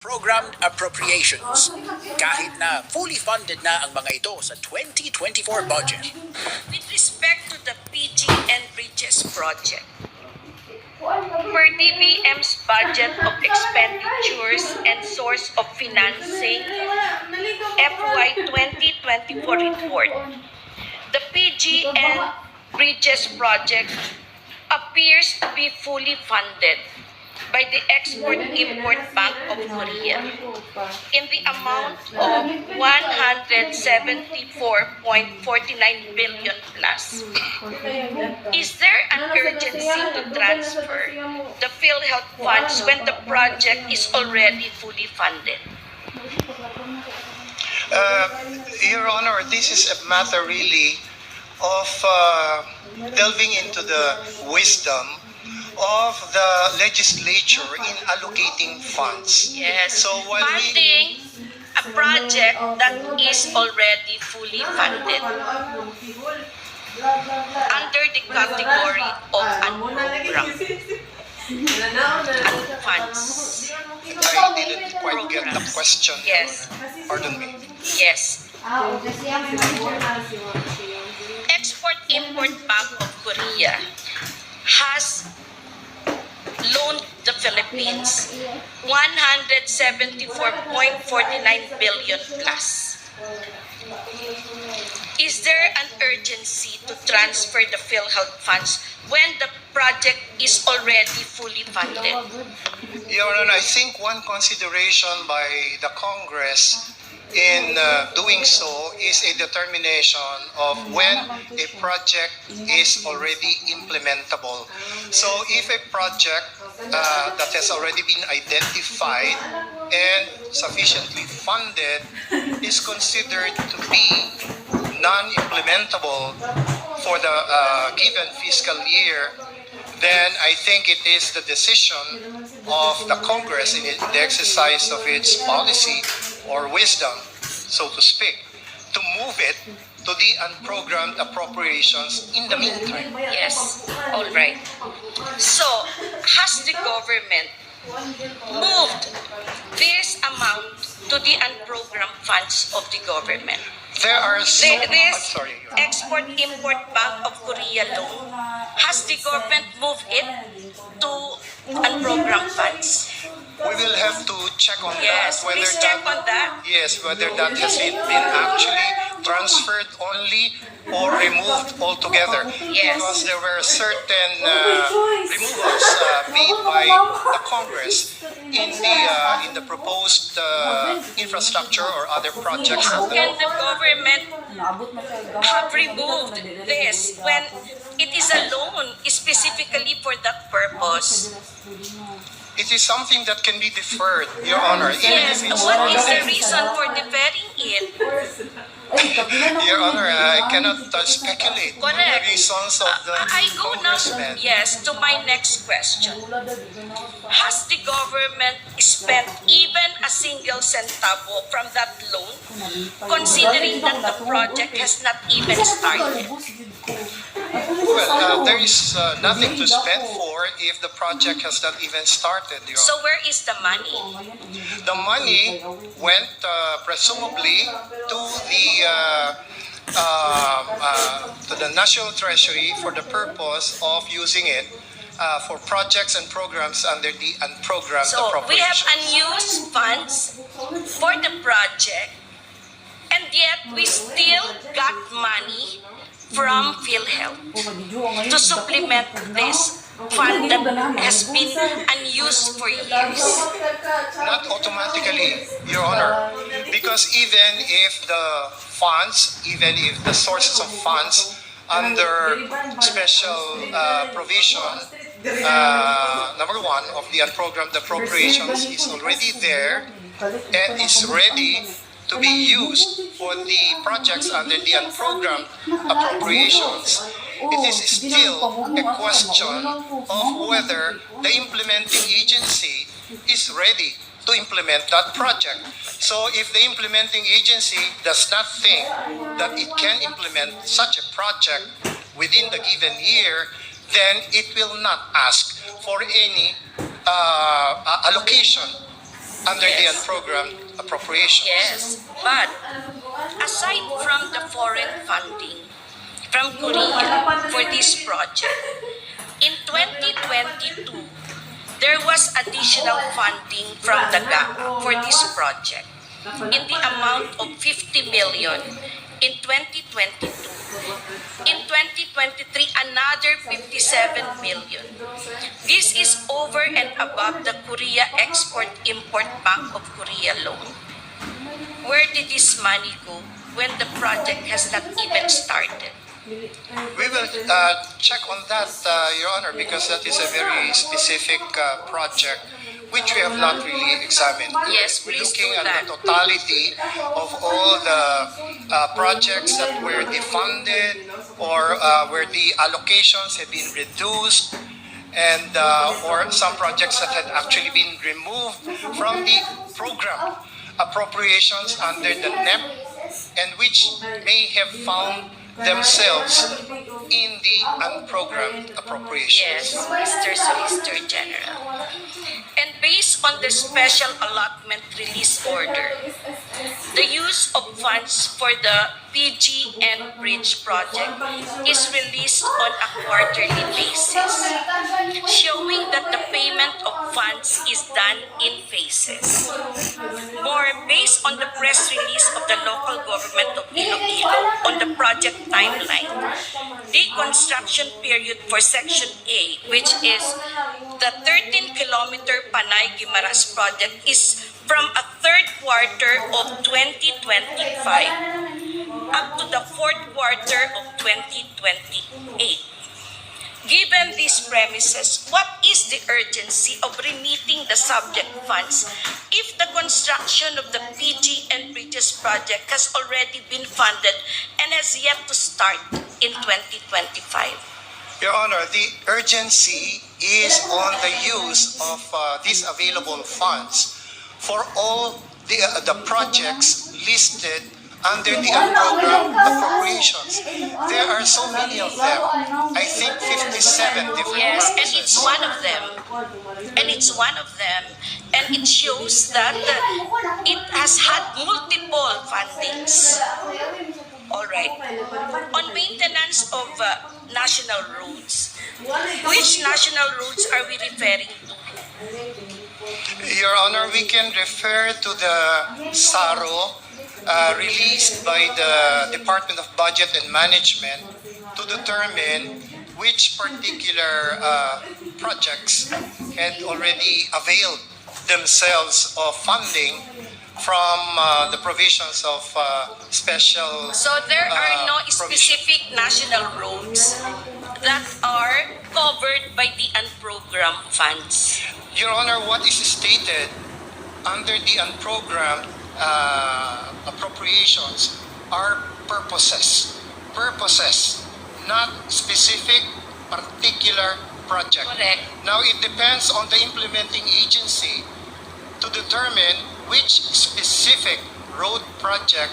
programmed appropriations. Kahit na fully funded na ang mga ito sa 2024 budget. With respect to the PG and Bridges project, per DBM's budget of expenditures and source of financing, FY 2024 report, the PG and Bridges project appears to be fully funded by the Export-Import Bank of Korea in the amount of 174.49 billion plus. Is there an urgency to transfer the PhilHealth funds when the project is already fully funded? Your Honor, this is a matter really of delving into the wisdom of the legislature in allocating funds. Yes, So while funding a project that is already fully funded under the category of unprogrammed funds. I didn't quite get the question. Yes, Pardon me. yes. Export-Import Bank of Korea has loaned the Philippines 174.49 billion plus. Is there an urgency to transfer the PhilHealth funds when the project is already fully funded? Your Honor, I think one consideration by the Congress in doing so is a determination of when a project is already implementable. So if a project that has already been identified and sufficiently funded is considered to be non-implementable for the given fiscal year, then I think it is the decision of the Congress in the exercise of its policy or wisdom, so to speak, to move it to the unprogrammed appropriations in the meantime. Yes, all right. So, has the government moved this amount to the unprogrammed funds of the government? There are so This sorry, Your Honor. Export-Import Bank of Korea loan, has the government moved it to unprogrammed funds? We will have to check on Yes, that. please check on that. Yes, whether that has been actually transferred only or removed altogether. Yes. Because there were certain removals made by the Congress in the proposed infrastructure or other projects. How can the government have removed this when it is a loan specifically for that purpose? It is something that can be deferred, Your Honor. Yes, what is the reason for deferring it? Your Honor, I cannot speculate on the Correct. reasons of the I go now, congressmen. yes, to my next question. Has the government spent even a single centavo from that loan, considering that the project has not even started? Well, there is nothing to spend for if the project has not even started, Your So Honor. where is the money? The money went presumably to the National Treasury for the purpose of using it for projects and programs under the unprogrammed So we have appropriations. unused funds for the project, and yet we still got money from PhilHealth to supplement this fund that has been unused for years. Not automatically, Your Honor, because even if the funds, even if the sources of funds under special provision, number one, of the unprogrammed appropriations is already there and is ready to be used for the projects under the unprogrammed appropriations, it is still a question of whether the implementing agency is ready to implement that project. So if the implementing agency does not think that it can implement such a project within the given year, then it will not ask for any allocation under the Yes. unprogrammed appropriations. Yes, but aside from the foreign funding from Korea for this project, in 2022, there was additional funding from the GAP for this project in the amount of 50 million in 2022. In 2023, another 57 million. This is over and above the Korea Export-Import Bank of Korea loan. Where did this money go when the project has not even started? We will check on that, Your Honor, because that is a very specific project which we have not really examined. Yes, We're please looking do at that. the totality of all the projects that were defunded or where the allocations have been reduced, and or some projects that had actually been removed from the program appropriations under the NEP, and which may have found themselves in the unprogrammed appropriations. Yes, Mr. Solicitor General. And based on the special allotment release order, the use of funds for the PG and Bridge project is released on a quarterly basis, showing that the payment of funds is done in phases. More based on the press release of the local government of Iloilo on the project timeline, the construction period for Section A, which is the 13-kilometer Panay-Guimaras project, is from a third quarter of 2025 up to the fourth quarter of 2028. Given these premises, what is the urgency of remitting the subject funds if the construction of the PG and Bridges project has already been funded and has yet to start in 2025? Your Honor, the urgency is on the use of these available funds for all the projects listed under the unprogrammed appropriations. There are so many of them. I think 57 different Yes, and purposes. it's one of them. And it's one of them. And it shows that it has had multiple fundings. All right. On maintenance of national roads, which national roads are we referring to? Your Honor, we can refer to the SARO released by the Department of Budget and Management to determine which particular projects had already availed themselves of funding from the provisions of special. So there are no provision. specific national roads that are covered by the unprogrammed funds. Your Honor, what is stated under the unprogrammed appropriations are purposes. Purposes, not specific particular project. Correct. Now, it depends on the implementing agency to determine which specific road project